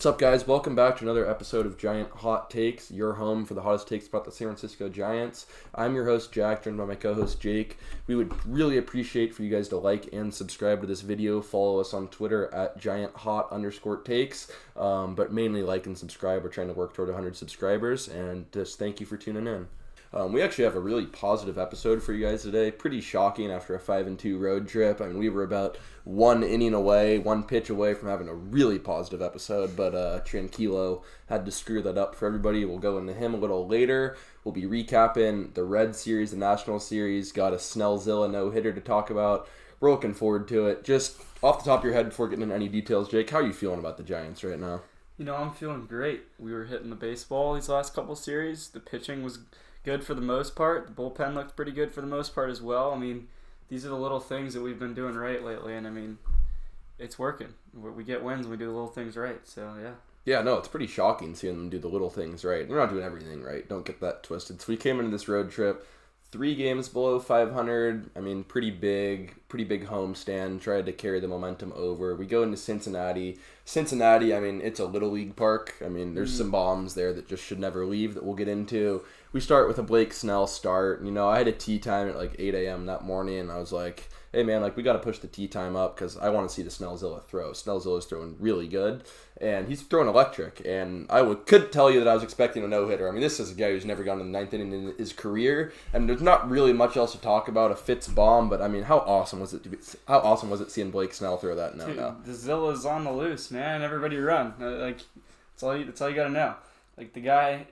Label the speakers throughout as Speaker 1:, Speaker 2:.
Speaker 1: What's up, guys? Welcome back to another episode of Giant Hot Takes, your home for the hottest takes about the San Francisco Giants. I'm your host, Jack, joined by my co-host, Jake. We would really appreciate for you guys to like and subscribe to this video. Follow us on Twitter at GiantHot_takes, but mainly like and subscribe. We're trying to work toward 100 subscribers, and just thank you for tuning in. We actually have a really positive episode for you guys today. Pretty shocking after a 5-2 road trip. I mean, we were about one pitch away from having a really positive episode, but Tranquilo had to screw that up for everybody. We'll go into him a little later. We'll be recapping the Reds series, the National series. Got a Snellzilla no-hitter to talk about. We're looking forward to it. Just off the top of your head, before getting into any details, Jake, how are you feeling about the Giants right now?
Speaker 2: You know, I'm feeling great. We were hitting the baseball these last couple series. The pitching was good for the most part. The bullpen looked pretty good for the most part as well. I mean, these are the little things that we've been doing right lately, and I mean, it's working. We get wins when we do the little things right, so yeah.
Speaker 1: Yeah, no, it's pretty shocking seeing them do the little things right. They're not doing everything right. Don't get that twisted. So we came into this road trip 3 games below 500. I mean, pretty big homestand. Tried to carry the momentum over. We go into Cincinnati. I mean, it's a little league park. I mean, there's some bombs there that just should never leave that we'll get into. We start with a Blake Snell start. You know, I had a tee time at like 8 a.m. that morning, and I was like, hey, man, like, we got to push the tee time up because I want to see the Snellzilla throw. Snellzilla's throwing really good, and he's throwing electric. And I could tell you that I was expecting a no-hitter. I mean, this is a guy who's never gone to the ninth inning in his career, and there's not really much else to talk about. A Fitz bomb, but I mean, how awesome was it seeing Blake Snell throw that?
Speaker 2: The Zilla's on the loose, man. Everybody run. That's all you got to know. Like, the guy,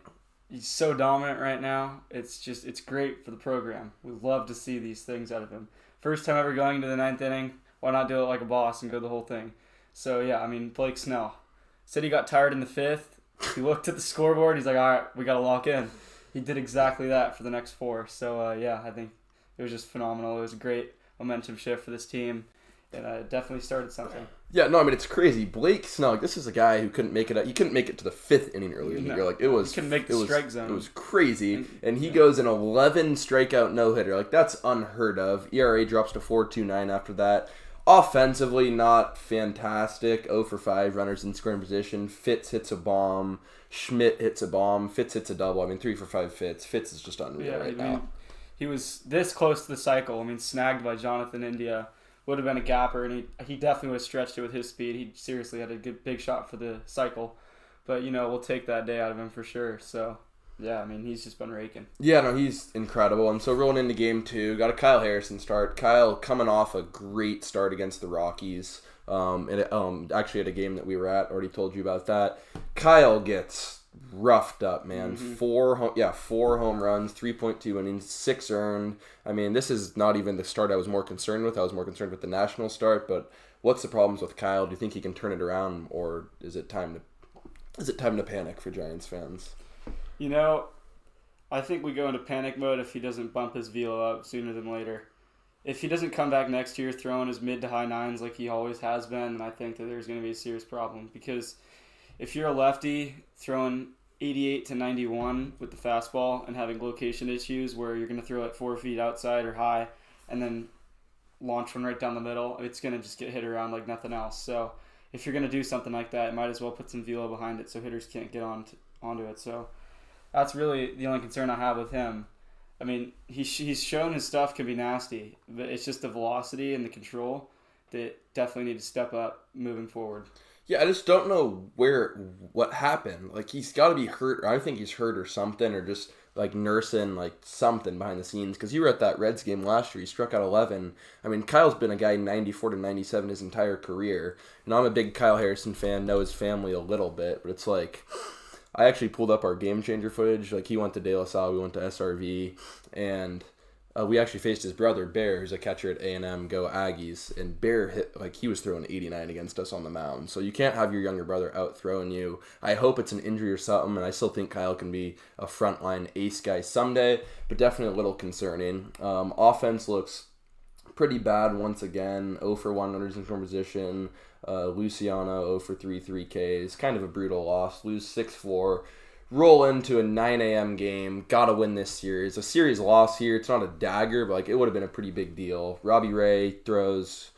Speaker 2: he's so dominant right now. It's great for the program. We love to see these things out of him. First time ever going to the ninth inning. Why not do it like a boss and go the whole thing? So, yeah, I mean, Blake Snell said he got tired in the fifth. He looked at the scoreboard. He's like, all right, we got to lock in. He did exactly that for the next 4. So, yeah, I think it was just phenomenal. It was a great momentum shift for this team. And it definitely started something.
Speaker 1: Yeah, no, I mean, it's crazy. Blake Snell, this is a guy who couldn't make it. He couldn't make it to the 5th inning earlier in the year. Like, it was.
Speaker 2: He couldn't make the strike zone.
Speaker 1: It was crazy, and he goes an 11 strikeout no hitter. Like, that's unheard of. ERA drops to 4.29 after that. Offensively, not fantastic. 0 for 5 runners in scoring position. Fitz hits a bomb. Schmidt hits a bomb. Fitz hits a double. I mean, 3 for 5 Fitz. Fitz is just unreal now.
Speaker 2: He was this close to the cycle. I mean, snagged by Jonathan India. Would have been a gapper, and he definitely would have stretched it with his speed. He seriously had a good big shot for the cycle. But, you know, we'll take that day out of him for sure. So, yeah, I mean, he's just been raking.
Speaker 1: Yeah, no, he's incredible. And so rolling into game 2, got a Kyle Harrison start. Kyle coming off a great start against the Rockies. Actually at a game that we were at, already told you about that. Kyle gets roughed up, man.
Speaker 2: Mm-hmm.
Speaker 1: 4 home runs, 3.2 innings, 6 earned. I mean, this is not even the start I was more concerned with. I was more concerned with the national start. But what's the problems with Kyle? Do you think he can turn it around, or is it time to panic for Giants fans?
Speaker 2: You know, I think we go into panic mode if he doesn't bump his velo up sooner than later. If he doesn't come back next year throwing his mid to high 9s like he always has been, then I think that there's going to be a serious problem. Because if you're a lefty throwing 88 to 91 with the fastball and having location issues where you're going to throw it 4 feet outside or high and then launch one right down the middle, it's going to just get hit around like nothing else. So if you're going to do something like that, you might as well put some velo behind it so hitters can't get onto it. So that's really the only concern I have with him. I mean, he's shown his stuff can be nasty, but it's just the velocity and the control that definitely need to step up moving forward.
Speaker 1: Yeah, I just don't know what happened. Like, he's got to be hurt, or I think he's hurt or something, or just, like, nursing, like, something behind the scenes. Because you were at that Reds game last year. He struck out 11. I mean, Kyle's been a guy 94 to 97 his entire career. And I'm a big Kyle Harrison fan, know his family a little bit. But it's like, I actually pulled up our game changer footage. Like, he went to De La Salle, we went to SRV, and we actually faced his brother, Bear, who's a catcher at A&M, go Aggies, and Bear hit, like, he was throwing 89 against us on the mound. So you can't have your younger brother out throwing you. I hope it's an injury or something, and I still think Kyle can be a frontline ace guy someday, but definitely a little concerning. Offense looks pretty bad once again. 0 for 1 runners in scoring position. Luciano 0 for 3 3Ks. Kind of a brutal loss. Lose 6-4. Roll into a 9 a.m. game. Gotta win this series. A series loss here. It's not a dagger, but like it would have been a pretty big deal. Robbie Ray throws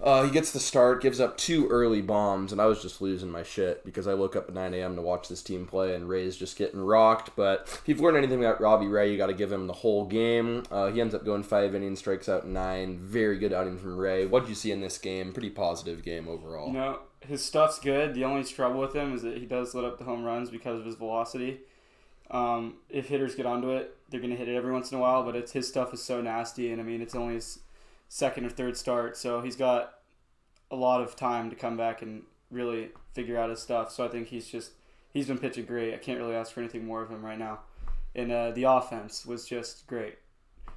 Speaker 1: He gets the start, gives up 2 early bombs, and I was just losing my shit because I woke up at 9 a.m. to watch this team play, and Ray's just getting rocked. But if you've learned anything about Robbie Ray, you got to give him the whole game. He ends up going 5 innings, strikes out 9. Very good outing from Ray. What did you see in this game? Pretty positive game overall.
Speaker 2: You know, his stuff's good. The only trouble with him is that he does let up the home runs because of his velocity. If hitters get onto it, they're going to hit it every once in a while, but his stuff is so nasty, and I mean, it's only his second or third start, so he's got a lot of time to come back and really figure out his stuff. So I think he's been pitching great. I can't really ask for anything more of him right now. And the offense was just great.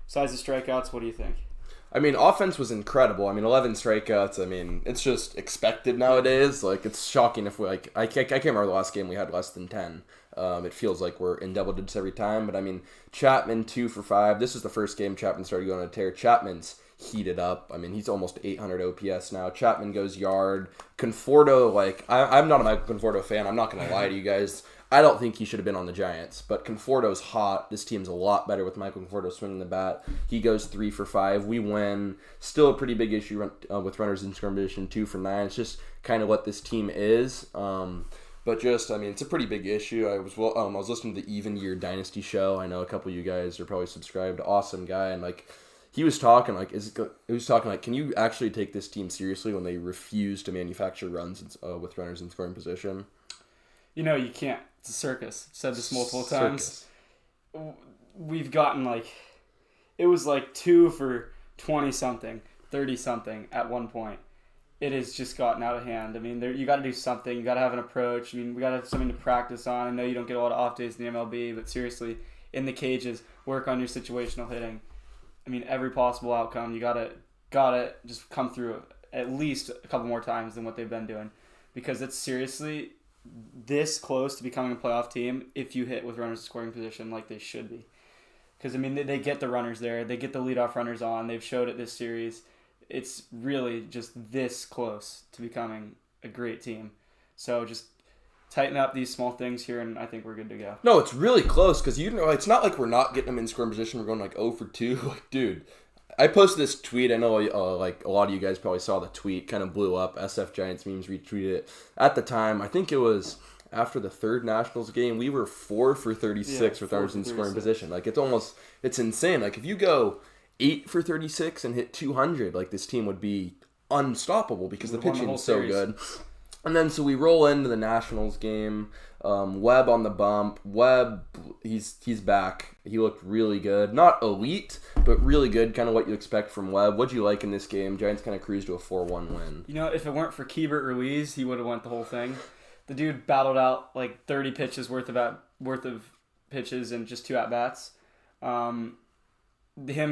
Speaker 2: Besides the strikeouts, what do you think?
Speaker 1: I mean, offense was incredible. I mean, 11 strikeouts. I mean, it's just expected nowadays. Like, it's shocking if I can't remember the last game we had less than 10. It feels like we're in double digits every time. But I mean, Chapman 2 for 5. This is the first game Chapman started going on a tear. Chapman's heated up. I mean, he's almost 800 OPS now. Chapman goes yard. Conforto, like, I'm not a Michael Conforto fan. I'm not going to lie to you guys. I don't think he should have been on the Giants, but Conforto's hot. This team's a lot better with Michael Conforto swinging the bat. He goes 3 for 5. We win. Still a pretty big issue with runners in scoring position, 2 for 9. It's just kind of what this team is. But just, I mean, it's a pretty big issue. I was listening to the Even Year Dynasty show. I know a couple of you guys are probably subscribed. Awesome guy, and like, he was talking like, can you actually take this team seriously when they refuse to manufacture runs with runners in scoring position?
Speaker 2: You know, you can't. It's a circus. I've said this multiple times. We've gotten it was 2 for 20-something, 30-something at one point. It has just gotten out of hand. I mean, you got to do something. You got to have an approach. I mean, we got to have something to practice on. I know you don't get a lot of off days in the MLB, but seriously, in the cages, work on your situational hitting. I mean, every possible outcome, you gotta just come through at least a couple more times than what they've been doing, because it's seriously this close to becoming a playoff team if you hit with runners in scoring position like they should be. Because I mean, they get the runners there, they get the leadoff runners on. They've showed it this series. It's really just this close to becoming a great team. So just tighten up these small things here, and I think we're good to go.
Speaker 1: No, it's really close because it's not like we're not getting them in scoring position. We're going 0 for 2. Like, dude, I posted this tweet. I know a lot of you guys probably saw the tweet. Kind of blew up. SF Giants memes retweeted it. At the time, I think it was after the third Nationals game, we were 4 for 36 with runners in scoring position. Like, it's insane. Like, if you go 8 for 36 and hit 200, like, this team would be unstoppable because the pitching is so good. And then, so we roll into the Nationals game. Webb on the bump. Webb, he's back. He looked really good. Not elite, but really good, kind of what you expect from Webb. What'd you like in this game? Giants kind of cruised to a 4-1 win.
Speaker 2: You know, if it weren't for Keibert Ruiz, he would have won the whole thing. The dude battled out 30 pitches worth of pitches and just 2 at-bats. Him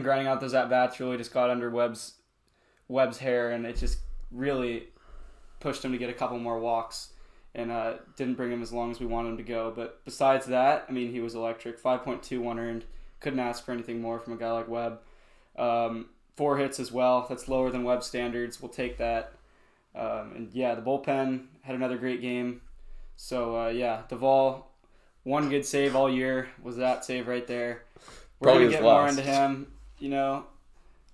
Speaker 2: grinding out those at-bats really just got under Webb's hair, and it just really pushed him to get a couple more walks, and didn't bring him as long as we wanted him to go. But besides that, I mean, he was electric. 5.21 earned. Couldn't ask for anything more from a guy like Webb. 4 hits as well. That's lower than Webb standards. We'll take that. And yeah, the bullpen had another great game. So yeah, Duvall, one good save all year was that save right there. We're going to get more into him. You know,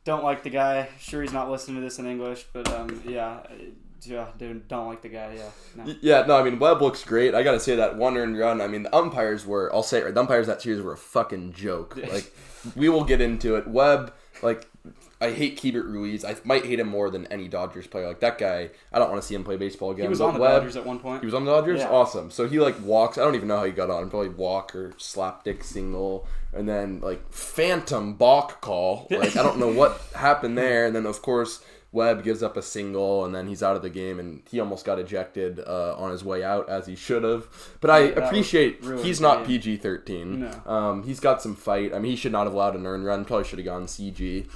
Speaker 2: don't like the guy. Sure, he's not listening to this in English, but yeah, dude, don't like the guy. Yeah. No.
Speaker 1: Yeah, no, I mean, Webb looks great. I got to say that one earned run, I mean, the umpires were, I'll say it right, the umpires that series were a fucking joke. Like, we will get into it. Webb, I hate Keibert Ruiz. I might hate him more than any Dodgers player. Like, that guy, I don't want to see him play baseball again.
Speaker 2: He was on the Dodgers at one point.
Speaker 1: He was on the Dodgers?
Speaker 2: Yeah.
Speaker 1: Awesome. So he, walks. I don't even know how he got on. Probably walk or slapdick single. And then, phantom balk call. I don't know what happened there. And then, of course, Webb gives up a single, and then he's out of the game, and he almost got ejected on his way out, as he should have. But I appreciate he's not PG-13.
Speaker 2: No.
Speaker 1: He's got some fight. I mean, he should not have allowed an earned run. Probably should have gone CG.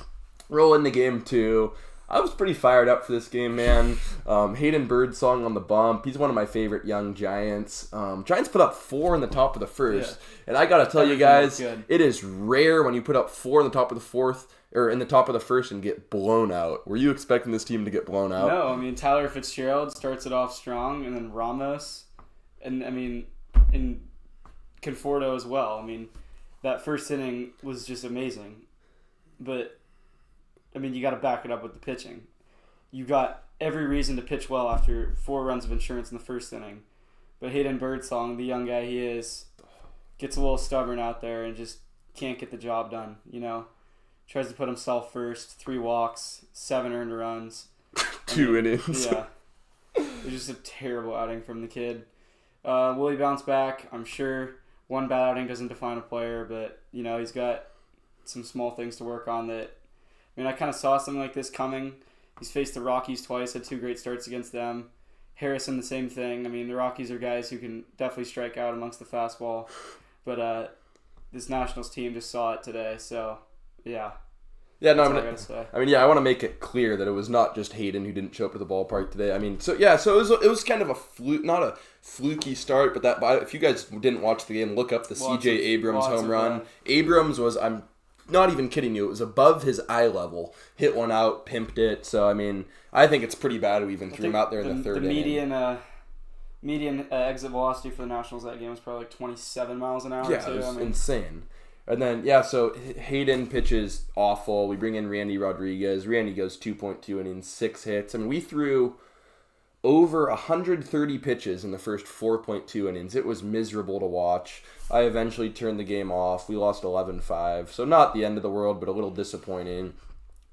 Speaker 1: Roll into game 2. I was pretty fired up for this game, man. Hayden Birdsong on the bump. He's one of my favorite young Giants. Giants put up 4 in the top of the first. Yeah. And I got to tell you guys, it is rare when you put up 4 in the top of the fourth, or in the top of the first, and get blown out. Were you expecting this team to get blown out?
Speaker 2: No, I mean, Tyler Fitzgerald starts it off strong, and then Ramos, and I mean, and Conforto as well. I mean, that first inning was just amazing. But I mean, you got to back it up with the pitching. you got every reason to pitch well after 4 runs of insurance in the first inning. But Hayden Birdsong, the young guy he is, gets a little stubborn out there and just can't get the job done, Tries to put himself first, 3 walks, 7 earned runs.
Speaker 1: 2 innings.
Speaker 2: Yeah. It was just a terrible outing from the kid. Will he bounce back? I'm sure. One bad outing doesn't define a player, but, he's got some small things to work on that. I kind of saw something like this coming. He's faced the Rockies twice, had 2 great starts against them. Harrison, the same thing. The Rockies are guys who can definitely strike out amongst the fastball. But this Nationals team just saw it today, so, yeah.
Speaker 1: Yeah, no,
Speaker 2: That's all I gotta say.
Speaker 1: I want to make it clear that it was not just Hayden who didn't show up to the ballpark today. So it was kind of a fluke, not a fluky start, but if you guys didn't watch the game, look up the C.J. Abrams home run. Abrams was, I'm not even kidding you, it was above his eye level. Hit one out, pimped it. So I think it's pretty bad we even threw him out there in the third inning.
Speaker 2: The median exit velocity for the Nationals that game was probably like 27 miles an hour.
Speaker 1: Yeah, it was insane. And then, so Hayden pitches awful. We bring in Randy Rodriguez. Randy goes 2.2 innings, 6 hits. We threw over 130 pitches in the first 4.2 innings. It was miserable to watch. I eventually turned the game off. We lost 11-5. So not the end of the world, but a little disappointing.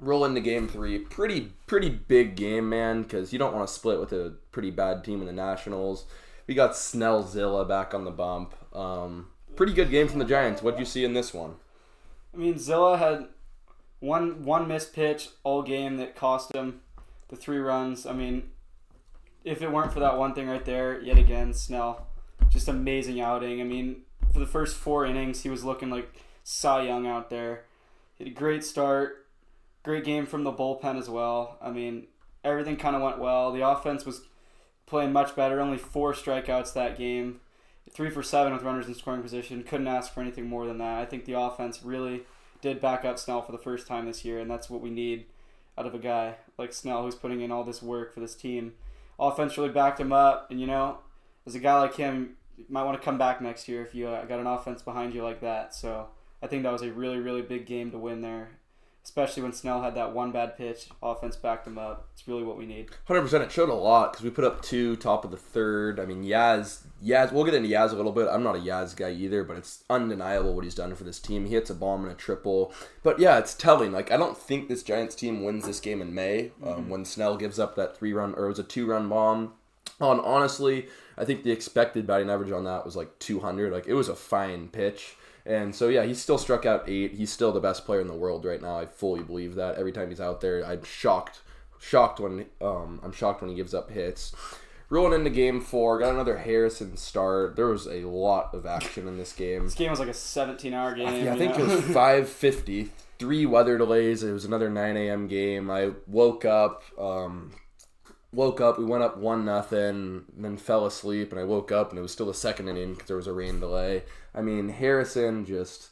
Speaker 1: Roll into game 3. Pretty big game, man, because you don't want to split with a pretty bad team in the Nationals. We got Snellzilla back on the bump. Pretty good game from the Giants. What did you see in this one?
Speaker 2: Zilla had one missed pitch all game that cost him the 3 runs. If it weren't for that one thing right there, yet again, Snell, just amazing outing. For the first 4 innings, he was looking like Cy Young out there. He had a great start, great game from the bullpen as well. Everything kind of went well. The offense was playing much better. Only 4 strikeouts that game. 3 for 7 with runners in scoring position. Couldn't ask for anything more than that. I think the offense really did back up Snell for the first time this year, and that's what we need out of a guy like Snell who's putting in all this work for this team. Offense really backed him up, and as a guy like him, you might want to come back next year if you got an offense behind you like that. So I think that was a really, really big game to win there. Especially when Snell had that one bad pitch, offense backed him up. It's really what we need.
Speaker 1: 100%. It showed a lot because we put up 2 top of the third. Yaz, we'll get into Yaz a little bit. I'm not a Yaz guy either, but it's undeniable what he's done for this team. He hits a bomb and a triple. But yeah, it's telling. I don't think this Giants team wins this game in May when Snell gives up that 3-run, or it was a 2-run bomb. Honestly, I think the expected batting average on that was 200. It was a fine pitch. And so, yeah, he still struck out 8. He's still the best player in the world right now. I fully believe that. Every time he's out there, I'm shocked when he gives up hits. Rolling into game 4, got another Harrison start. There was a lot of action in this game.
Speaker 2: This game was like a 17-hour game.
Speaker 1: I think it was 5:50. 3 weather delays. It was another 9 a.m. game. I woke up. We went up 1-0, and then fell asleep, and I woke up, and it was still the second inning because there was a rain delay. Harrison just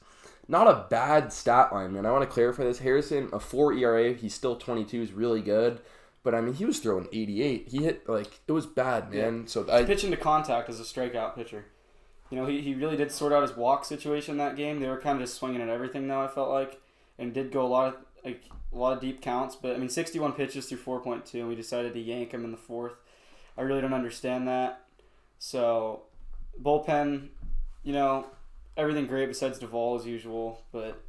Speaker 1: not a bad stat line, man. I want to clarify this. Harrison, a 4 ERA, he's still 22, is really good. But, he was throwing 88. He hit, it was bad, man.
Speaker 2: Yeah.
Speaker 1: So
Speaker 2: pitching to contact as a strikeout pitcher. He really did sort out his walk situation that game. They were kind of just swinging at everything, though, I felt like, and did go a lot of deep counts. But, 61 pitches through 4.2, and we decided to yank him in the 4th. I really don't understand that. So, bullpen, everything great besides Duvall as usual, but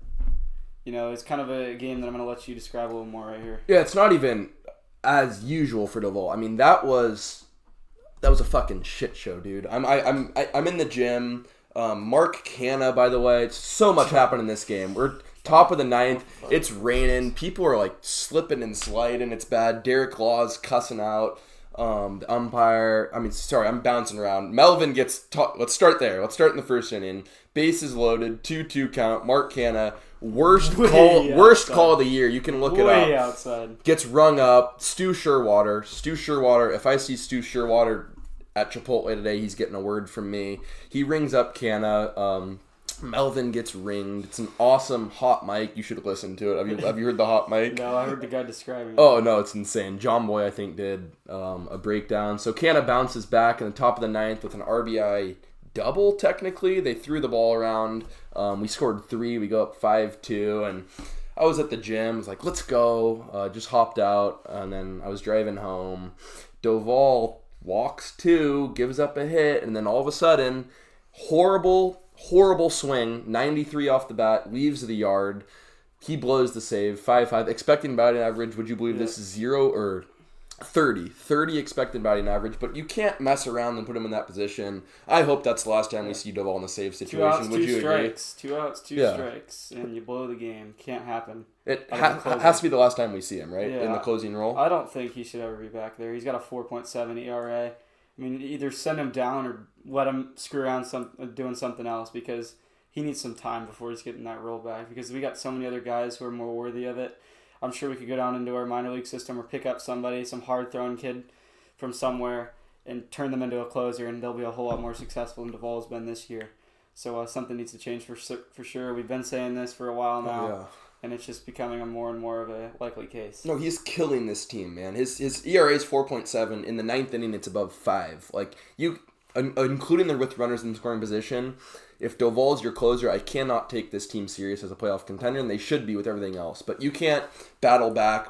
Speaker 2: it's kind of a game that I'm going to let you describe a little more right here.
Speaker 1: Yeah, it's not even as usual for Duvall. That was a fucking shit show, dude. I'm in the gym. Mark Canna, by the way, so much happened in this game. We're top of the 9th. It's raining. People are slipping and sliding. It's bad. Derek Law's cussing out. The umpire, I'm bouncing around. Melvin gets, let's start there. Let's start in the first inning. Bases loaded, 2-2 count. Mark Canna, worst call of the year. You can look it up.
Speaker 2: Way outside.
Speaker 1: Gets rung up. Stu Sherwater. If I see Stu Sherwater at Chipotle today, he's getting a word from me. He rings up Canna. Melvin gets ringed. It's an awesome hot mic. You should listen to it. Have you heard the hot mic?
Speaker 2: No, I heard the guy describing it.
Speaker 1: Oh, no, it's insane. John Boy, I think, did a breakdown. So Canna bounces back in the top of the 9th with an RBI double, technically. They threw the ball around. We scored 3. We go up 5-2. And I was at the gym. Was like, let's go. Just hopped out, and then I was driving home. Doval walks two, gives up a hit, and then all of a sudden, horrible swing, 93 off the bat, leaves the yard. He blows the save, 5-5. Expecting batting average, would you believe this is 0 or 30? 30 expected batting average, but you can't mess around and put him in that position. I hope that's the last time we see Doval in the save situation. Would you agree?
Speaker 2: 2 outs, 2 strikes, and you blow the game. Can't happen.
Speaker 1: It has to be the last time we see him, right?
Speaker 2: Yeah,
Speaker 1: in the closing role.
Speaker 2: I don't think he should ever be back there. He's got a 4.7 ERA. I mean, either send him down or let him screw around doing something else, because he needs some time before he's getting that role back, because we got so many other guys who are more worthy of it. I'm sure we could go down into our minor league system or pick up somebody, some hard-throwing kid from somewhere, and turn them into a closer, and they'll be a whole lot more successful than Duvall's been this year. So something needs to change for sure. We've been saying this for a while now, and it's just becoming a more and more of a likely case.
Speaker 1: No, he's killing this team, man. His ERA is 4.7. In the ninth inning, it's above 5. Like, you, including the with runners in scoring position, if Doval's your closer, I cannot take this team serious as a playoff contender, and they should be with everything else. But you can't battle back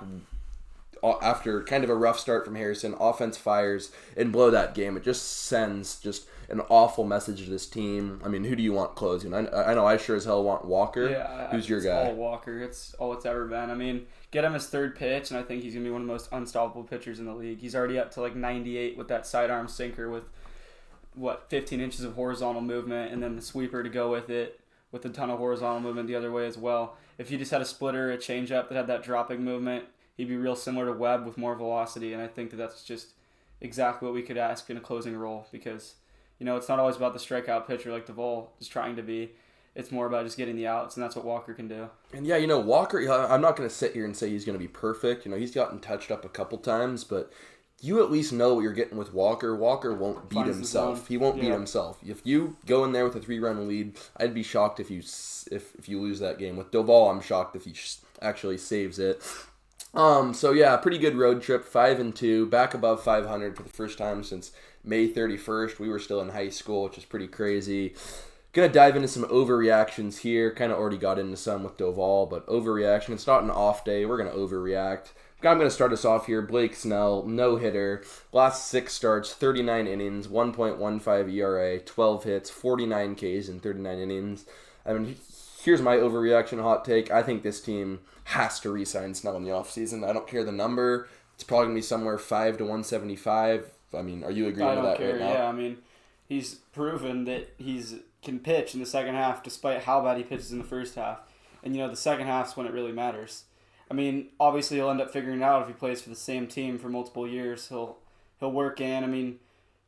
Speaker 1: after kind of a rough start from Harrison, offense fires, and blow that game. It just sends just an awful message to this team. I mean, who do you want closing? I know I sure as hell want Walker.
Speaker 2: Yeah,
Speaker 1: who's your guy?
Speaker 2: All Walker. It's all it's ever been. I mean, get him his third pitch, and I think he's going to be one of the most unstoppable pitchers in the league. He's already up to like 98 with that sidearm sinker with 15 inches of horizontal movement, and then the sweeper to go with it with a ton of horizontal movement the other way as well. If you just had a splitter, a changeup that had that dropping movement, he'd be real similar to Webb with more velocity, and I think that's just exactly what we could ask in a closing role, because, you know, it's not always about the strikeout pitcher like Duvall is trying to be. It's more about just getting the outs, and that's what Walker can do.
Speaker 1: And yeah, you know, Walker, I'm not going to sit here and say he's going to be perfect. You know, he's gotten touched up a couple times, but you at least know what you're getting with Walker. Walker won't beat himself. He won't beat himself. If you go in there with a 3-run lead, I'd be shocked if you lose that game. With Doval, I'm shocked if he actually saves it. So yeah, pretty good road trip, 5-2, back above 500 for the first time since May 31st. We were still in high school, which is pretty crazy. Gonna dive into some overreactions here. Kind of already got into some with Doval, but overreaction. It's not an off day. We're gonna overreact. I'm going to start us off here. Blake Snell, no-hitter. Last 6 starts, 39 innings, 1.15 ERA, 12 hits, 49 Ks in 39 innings. I mean, here's my overreaction hot take. I think this team has to re-sign Snell in the offseason. I don't care the number. It's probably going to be somewhere 5 to 175. I mean, are you agreeing with that right now?
Speaker 2: Yeah, I mean, he's proven that can pitch in the second half despite how bad he pitches in the first half. And, you know, the second half's when it really matters. I mean, obviously he'll end up figuring it out if he plays for the same team for multiple years. He'll work in. I mean,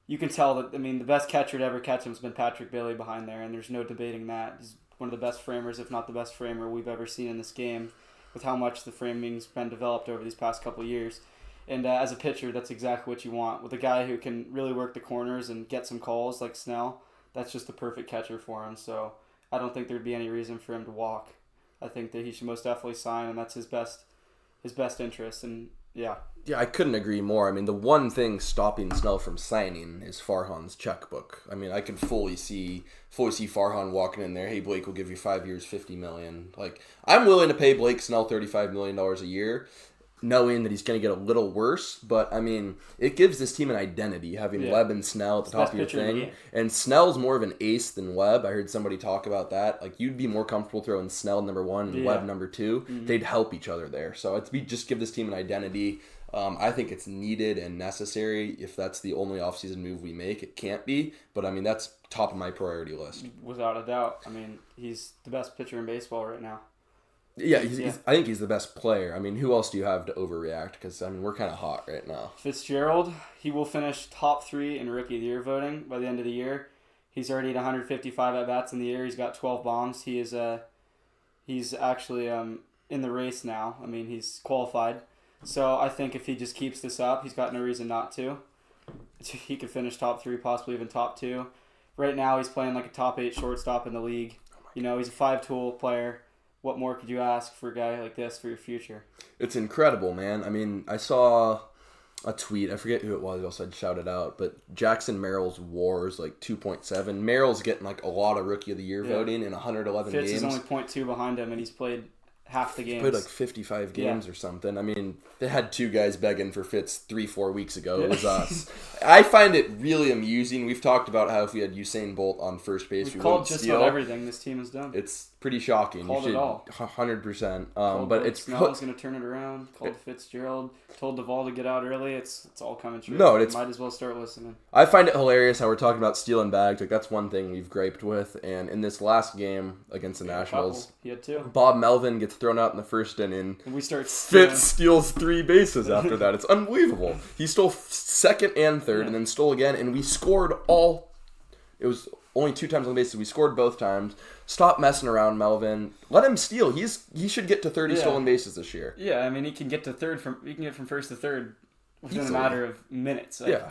Speaker 2: you can tell that, I mean, the best catcher to ever catch him has been Patrick Bailey behind there, and there's no debating that. He's one of the best framers, if not the best framer we've ever seen in this game, with how much the framing's been developed over these past couple of years. And as a pitcher, that's exactly what you want. With a guy who can really work the corners and get some calls like Snell, that's just the perfect catcher for him. So I don't think there'd be any reason for him to walk. I think that he should most definitely sign, and that's his best interest. And yeah,
Speaker 1: I couldn't agree more. I mean, the one thing stopping Snell from signing is Farhan's checkbook. I mean, I could fully see Farhan walking in there. Hey, Blake, we'll give you 5 years, $50 million. Like, I'm willing to pay Blake Snell $35 million a year, knowing that he's going to get a little worse. But, I mean, it gives this team an identity, having Webb and Snell at the top of your thing. And Snell's more of an ace than Webb. I heard somebody talk about that. Like, you'd be more comfortable throwing Snell number 1 and Webb number 2. Mm-hmm. They'd help each other there. So, just give this team an identity. I think it's needed and necessary. If that's the only offseason move we make, it can't be. But, I mean, that's top of my priority list.
Speaker 2: Without a doubt. I mean, he's the best pitcher in baseball right now.
Speaker 1: Yeah, I think he's the best player. I mean, who else do you have to overreact? Because, I mean, we're kind of hot right now.
Speaker 2: Fitzgerald, he will finish top 3 in Rookie of the Year voting by the end of the year. He's already at 155 at-bats in the year. He's got 12 bombs. He's actually in the race now. I mean, he's qualified. So I think if he just keeps this up, he's got no reason not to. He could finish top 3, possibly even top 2. Right now, he's playing like a top 8 shortstop in the league. You know, he's a 5-tool player. What more could you ask for a guy like this for your future?
Speaker 1: It's incredible, man. I mean, I saw a tweet. I forget who it was. Else I'd shout it out. But Jackson Merrill's WAR is like 2.7. Merrill's getting like a lot of Rookie of the Year voting in 111
Speaker 2: Fitz
Speaker 1: games.
Speaker 2: is only 0.2 behind him, and he's played half the games.
Speaker 1: Played like 55 games or something. I mean, they had 2 guys begging for Fitz 3-4 weeks ago. It was us. I find it really amusing. We've talked about how if we had Usain Bolt on first base,
Speaker 2: we called just about everything this team has done.
Speaker 1: It's pretty shocking.
Speaker 2: Called it all.
Speaker 1: 100%. But it's
Speaker 2: Snell's going to turn it around. Called Fitzgerald. Told Duvall to get out early. It's all coming true.
Speaker 1: No, it's
Speaker 2: might as well start listening.
Speaker 1: I find it hilarious how we're talking about stealing bags. Like that's one thing we've griped with. And in this last game against the Nationals,
Speaker 2: he had 2.
Speaker 1: Bob Melvin gets thrown out in the first inning.
Speaker 2: And we start
Speaker 1: Fitz steals 3 bases after that. It's unbelievable. He stole second and third, and then stole again, and we scored all. It was only 2 times on the bases. We scored both times. Stop messing around, Melvin. Let him steal. He should get to 30 stolen bases this year.
Speaker 2: Yeah, I mean he can get to third he can get from first to third within a matter of minutes. Like,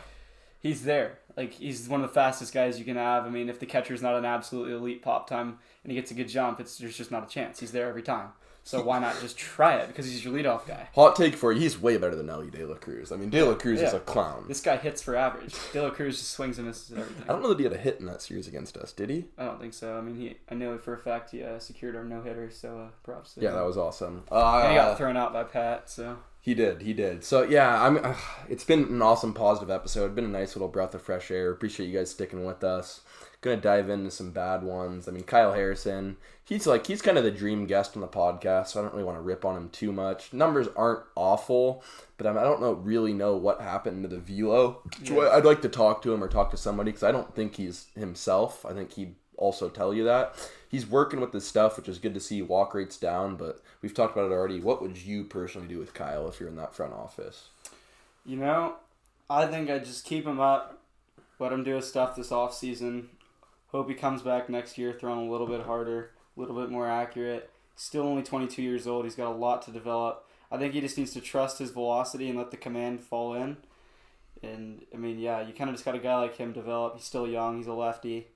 Speaker 2: he's there. Like he's one of the fastest guys you can have. I mean, if the catcher's not an absolutely elite pop time and he gets a good jump, there's just not a chance. He's there every time. So why not just try it? Because he's your leadoff guy.
Speaker 1: Hot take for you. He's way better than Ellie De La Cruz. I mean, De La Cruz is a clown.
Speaker 2: This guy hits for average. De La Cruz just swings and misses everything.
Speaker 1: I don't know that he had a hit in that series against us. Did he?
Speaker 2: I don't think so. I mean, I know for a fact he secured our no-hitter, so props to him.
Speaker 1: Yeah, that was awesome.
Speaker 2: And he got thrown out by Pat, so...
Speaker 1: He did. So, yeah, it's been an awesome, positive episode. It's been a nice little breath of fresh air. Appreciate you guys sticking with us. Gonna dive into some bad ones. I mean, Kyle Harrison, he's kind of the dream guest on the podcast, so I don't really want to rip on him too much. Numbers aren't awful, but I don't really know what happened to the velo. I'd like to talk to him or talk to somebody, because I don't think he's himself. I think he'd also tell you that. He's working with this stuff, which is good to see. Walk rates down, but we've talked about it already. What would you personally do with Kyle if you're in that front office?
Speaker 2: I think I'd just keep him up, let him do his stuff this offseason. Hope he comes back next year throwing a little bit harder, a little bit more accurate. Still only 22 years old. He's got a lot to develop. I think he just needs to trust his velocity and let the command fall in. And, I mean, you kind of just got a guy like him develop. He's still young. He's a lefty.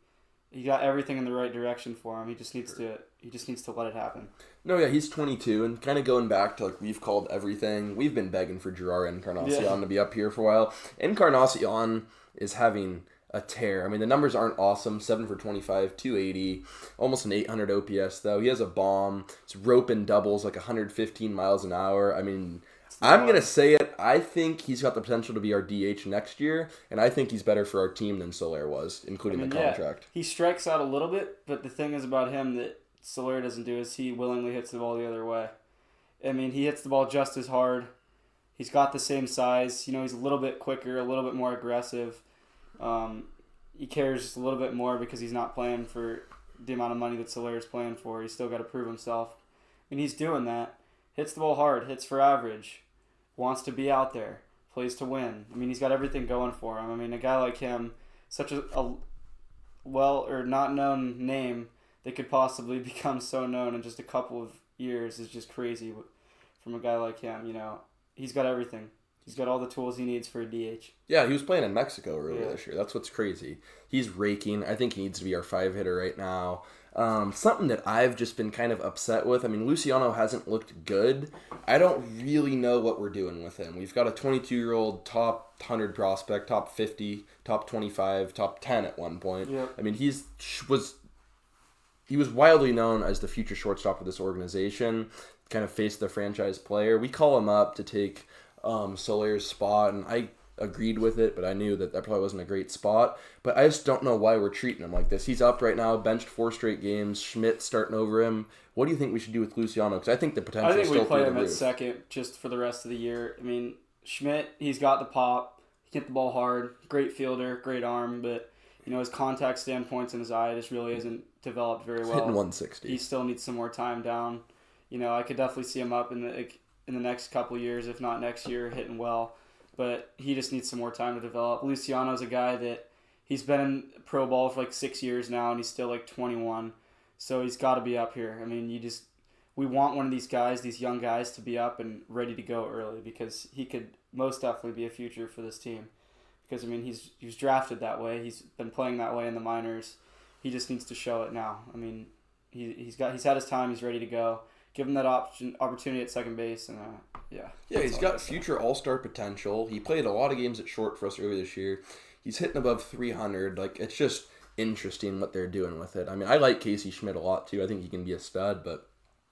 Speaker 2: He got everything in the right direction for him. He just needs to let it happen.
Speaker 1: No, yeah, he's 22, and kind of going back to, we've called everything. We've been begging for Gerard Encarnacion to be up here for a while. Encarnacion is having a tear. I mean, the numbers aren't awesome. 7 for 25, 280, almost an 800 OPS, though. He has a bomb. It's roping doubles 115 miles an hour. I mean, I'm going to say it. I think he's got the potential to be our DH next year, and I think he's better for our team than Soler was, including the contract.
Speaker 2: He strikes out a little bit, but the thing is about him that Soler doesn't do is he willingly hits the ball the other way. I mean, he hits the ball just as hard. He's got the same size. He's a little bit quicker, a little bit more aggressive. He cares just a little bit more because he's not playing for the amount of money that Soler is playing for. He's still got to prove himself. And he's doing that. Hits the ball hard, hits for average, wants to be out there, plays to win. I mean, he's got everything going for him. I mean, a guy like him, such a well or not known name that could possibly become so known in just a couple of years is just crazy from a guy like him. He's got everything. He's got all the tools he needs for a DH.
Speaker 1: Yeah, he was playing in Mexico earlier this year. That's what's crazy. He's raking. I think he needs to be our 5-hitter right now. Something that I've just been kind of upset with. I mean, Luciano hasn't looked good. I don't really know what we're doing with him. We've got a 22-year-old top 100 prospect, top 50, top 25, top 10 at one point.
Speaker 2: Yep.
Speaker 1: I mean, he was widely known as the future shortstop of this organization, kind of face the franchise player. We call him up to take Soler's spot, and I agreed with it, but I knew that probably wasn't a great spot. But I just don't know why we're treating him like this. He's up right now, benched 4 straight games. Schmidt's starting over him. What do you think we should do with Luciano? Because I think the potential is still through the roof.
Speaker 2: I think we play him at second just for the rest of the year. I mean, Schmidt, he's got the pop. He can hit the ball hard. Great fielder, great arm, but his contact standpoints in his eye just really isn't developed very well.
Speaker 1: He's hitting 160.
Speaker 2: He still needs some more time down. I could definitely see him up in the next couple of years, if not next year, hitting well. But he just needs some more time to develop. Luciano's a guy that he's been in pro ball for 6 years now, and he's still 21. So he's got to be up here. I mean, we want one of these guys, these young guys, to be up and ready to go early because he could most definitely be a future for this team. Because, I mean, he was drafted that way. He's been playing that way in the minors. He just needs to show it now. I mean, he's had his time. He's ready to go. Give him that opportunity at second base, and
Speaker 1: Yeah, he's got future all-star potential. He played a lot of games at short for us earlier this year. He's hitting above 300. It's just interesting what they're doing with it. I mean, I like Casey Schmidt a lot, too. I think he can be a stud, but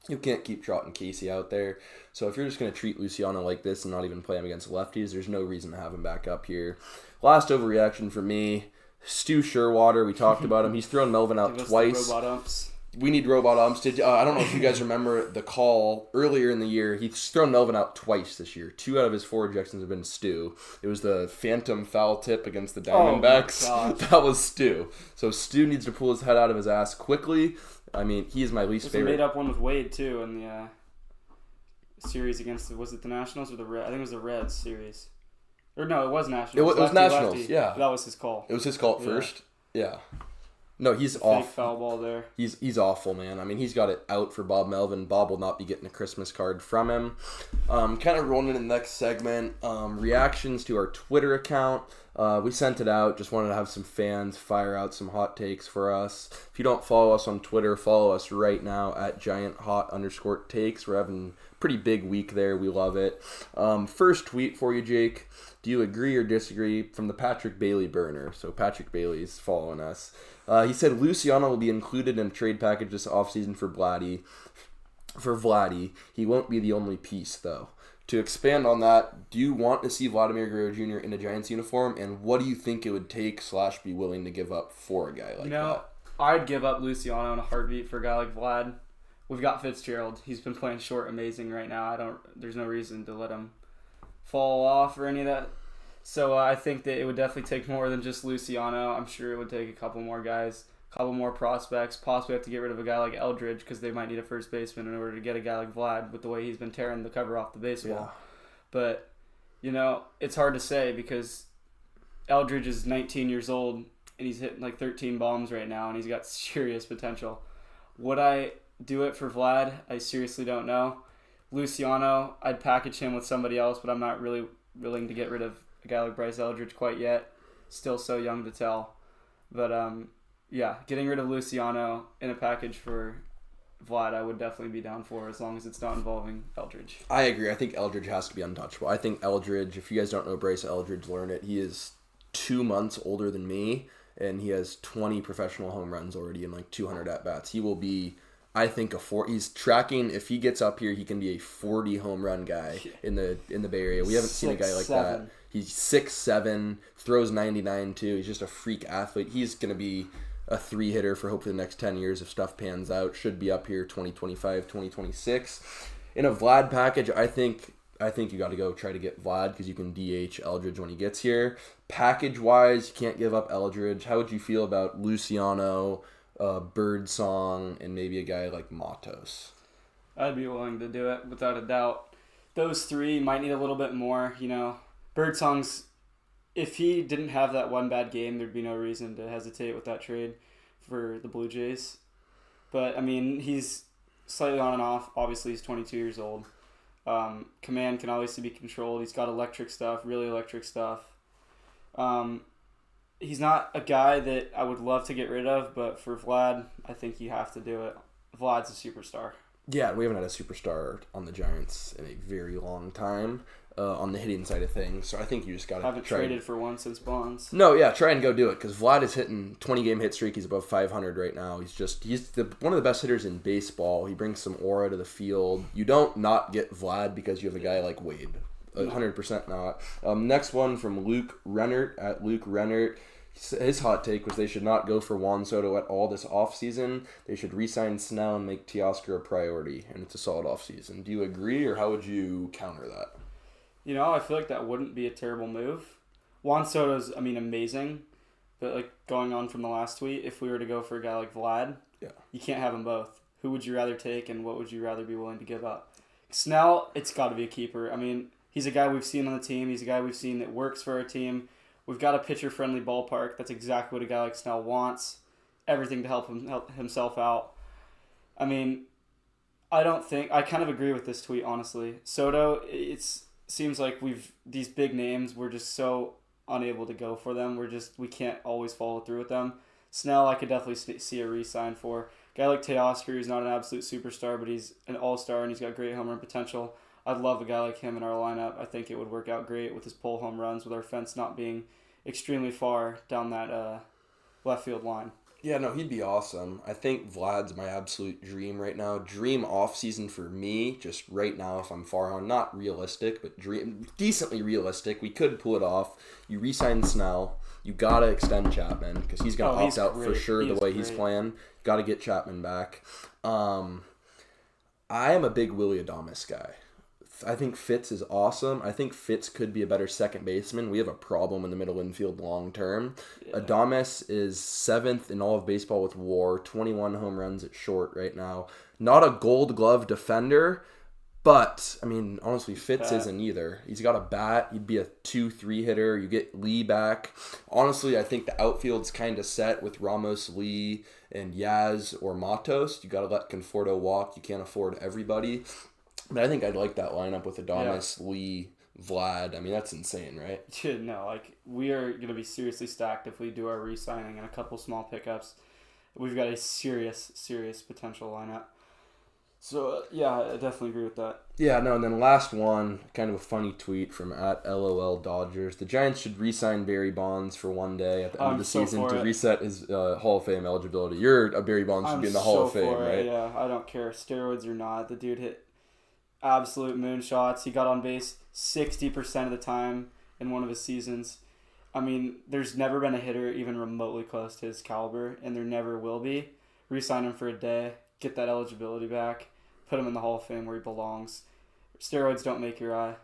Speaker 1: You can't keep trotting Casey out there. So if you're just going to treat Luciano like this and not even play him against lefties, there's no reason to have him back up here. Last overreaction for me, Stu Sherwater. We talked about him. He's thrown Melvin out twice.
Speaker 2: Robot umps.
Speaker 1: We need robot umps. I don't know if you guys remember the call earlier in the year. He's thrown Melvin out twice this year. 2 out of his 4 ejections have been Stu. It was the phantom foul tip against the Diamondbacks.
Speaker 2: Oh
Speaker 1: that was Stu. So Stu needs to pull his head out of his ass quickly. I mean, he is my least favorite.
Speaker 2: There's a made-up one with Wade, too, in the series against, was it the Nationals or the Reds? I think it was the Reds series. Or no, it was Nationals.
Speaker 1: It was Nationals,
Speaker 2: lefty.
Speaker 1: yeah.
Speaker 2: That was his call.
Speaker 1: It was his call at first? Yeah. No, he's
Speaker 2: Fake
Speaker 1: off.
Speaker 2: Foul ball there.
Speaker 1: He's awful, man. I mean, he's got it out for Bob Melvin. Bob will not be getting a Christmas card from him. Kind of rolling into the next segment. Reactions to our Twitter account. We sent it out. Just wanted to have some fans fire out some hot takes for us. If you don't follow us on Twitter, follow us right now at GiantHot_takes. We're having a pretty big week there. We love it. First tweet for you, Jake. Do you agree or disagree? From the Patrick Bailey burner. So Patrick Bailey's following us. He said Luciano will be included in a trade package this offseason for Vladdy. He won't be the only piece, though. To expand on that, do you want to see Vladimir Guerrero Jr. in a Giants uniform? And what do you think it would take / be willing to give up for a guy like that?
Speaker 2: I'd give up Luciano in a heartbeat for a guy like Vlad. We've got Fitzgerald. He's been playing short amazing right now. There's no reason to let him fall off or any of that. So I think that it would definitely take more than just Luciano. I'm sure it would take a couple more guys, a couple more prospects. Possibly have to get rid of a guy like Eldridge because they might need a first baseman in order to get a guy like Vlad with the way he's been tearing the cover off the baseball. Yeah. But, it's hard to say because Eldridge is 19 years old and he's hitting like 13 bombs right now and he's got serious potential. Would I do it for Vlad? I seriously don't know. Luciano, I'd package him with somebody else, but I'm not really willing to get rid of a guy like Bryce Eldridge quite yet. Still so young to tell. But, getting rid of Luciano in a package for Vlad, I would definitely be down for as long as it's not involving Eldridge.
Speaker 1: I agree. I think Eldridge has to be untouchable. I think Eldridge, if you guys don't know Bryce Eldridge, learn it. He is 2 months older than me, and he has 20 professional home runs already in like 200 at-bats. He will be... I think he's tracking. If he gets up here, he can be a 40 home run guy in the Bay Area. We haven't seen a guy like that. He's 6'7", throws 99 too. He's just a freak athlete. He's gonna be a 3-hitter for hopefully the next 10 years if stuff pans out. Should be up here 2025, 2026. In a Vlad package, I think you got to go try to get Vlad because you can DH Eldridge when he gets here. Package wise, you can't give up Eldridge. How would you feel about Luciano? Birdsong, and maybe a guy like Matos?
Speaker 2: I'd be willing to do it without a doubt. Those 3 might need a little bit more, Birdsong's, if he didn't have that one bad game, there'd be no reason to hesitate with that trade for the Blue Jays. But, I mean, he's slightly on and off. Obviously, he's 22 years old. Command can obviously be controlled. He's got really electric stuff. He's not a guy that I would love to get rid of, but for Vlad, I think you have to do it. Vlad's a superstar.
Speaker 1: Yeah, we haven't had a superstar on the Giants in a very long time on the hitting side of things, so I think you just got to
Speaker 2: haven't traded for one since Bonds.
Speaker 1: No, yeah, try and go do it, because Vlad is hitting 20-game hit streak. He's above 500 right now. He's one of the best hitters in baseball. He brings some aura to the field. You don't not get Vlad because you have a guy like Wade. 100% not. Next one from Luke Rennert at Luke Rennert. His hot take was they should not go for Juan Soto at all this offseason. They should re-sign Snell and make Teoscar a priority, and it's a solid offseason. Do you agree, or how would you counter that?
Speaker 2: I feel like that wouldn't be a terrible move. Juan Soto's, amazing, but going on from the last tweet, if we were to go for a guy like Vlad, you can't have them both. Who would you rather take, and what would you rather be willing to give up? Snell, it's got to be a keeper. He's a guy we've seen on the team. He's a guy we've seen that works for our team. We've got a pitcher-friendly ballpark. That's exactly what a guy like Snell wants. Everything to help himself out. I kind of agree with this tweet, honestly. Soto, it seems like these big names, we're just so unable to go for them. We can't always follow through with them. Snell, I could definitely see a re-sign for. A guy like Teoscar, who's not an absolute superstar, but he's an all-star and he's got great home run potential. I'd love a guy like him in our lineup. I think it would work out great with his pull home runs, with our fence not being extremely far down that left field line.
Speaker 1: Yeah, no, he'd be awesome. I think Vlad's my absolute dream right now. Dream off season for me, just right now if I'm far on. Not realistic, but decently realistic. We could pull it off. You re-sign Snell. You gotta extend Chapman because he's gonna opt out for sure the way he's playing. Gotta get Chapman back. I am a big Willy Adames guy. I think Fitz is awesome. I think Fitz could be a better second baseman. We have a problem in the middle infield long term. Yeah. Adames is 7th in all of baseball with WAR, 21 home runs at short right now. Not a Gold Glove defender, but I mean honestly, Fitz isn't either. He's got a bat. He'd be a 2-3 hitter. You get Lee back. Honestly, I think the outfield's kind of set with Ramos, Lee, and Yaz or Matos. You got to let Conforto walk. You can't afford everybody. But I think I'd like that lineup with Adames, Lee, Vlad. I mean, that's insane, right?
Speaker 2: No, like, we are going to be seriously stacked if we do our re-signing and a couple small pickups. We've got a serious potential lineup. So, yeah, I definitely agree with that.
Speaker 1: Yeah, no, and then last one, kind of a funny tweet from @LOL Dodgers. The Giants should re-sign Barry Bonds for one day at the end of the season to reset his Hall of Fame eligibility. Barry Bonds should be in the Hall of Fame, right?
Speaker 2: Yeah, I don't care. Steroids or not. The dude hit absolute moonshots. He got on base 60% of the time in one of his seasons. I mean, there's never been a hitter even remotely close to his caliber, and there never will be. Re-sign him for a day, get that eligibility back, put him in the Hall of Fame where he belongs. Steroids don't make your eye.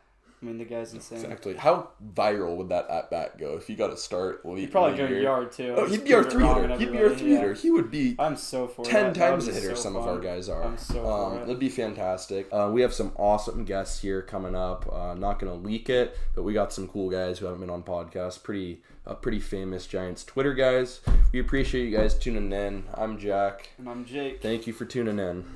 Speaker 2: I mean, the guy's insane.
Speaker 1: Exactly. How viral would that at-bat go if you got to start?
Speaker 2: He'd probably go yard, too.
Speaker 1: Oh, he'd be our 3-hitter. He'd be our 3-hitter. He would be
Speaker 2: I'm so for
Speaker 1: 10
Speaker 2: that.
Speaker 1: times a hitter some of our guys are.
Speaker 2: I'm so for it.
Speaker 1: It'd be fantastic. We have some awesome guests here coming up. Not going to leak it, but we got some cool guys who haven't been on podcasts. Pretty famous Giants Twitter guys. We appreciate you guys tuning in. I'm Jack.
Speaker 2: And I'm Jake.
Speaker 1: Thank you for tuning in.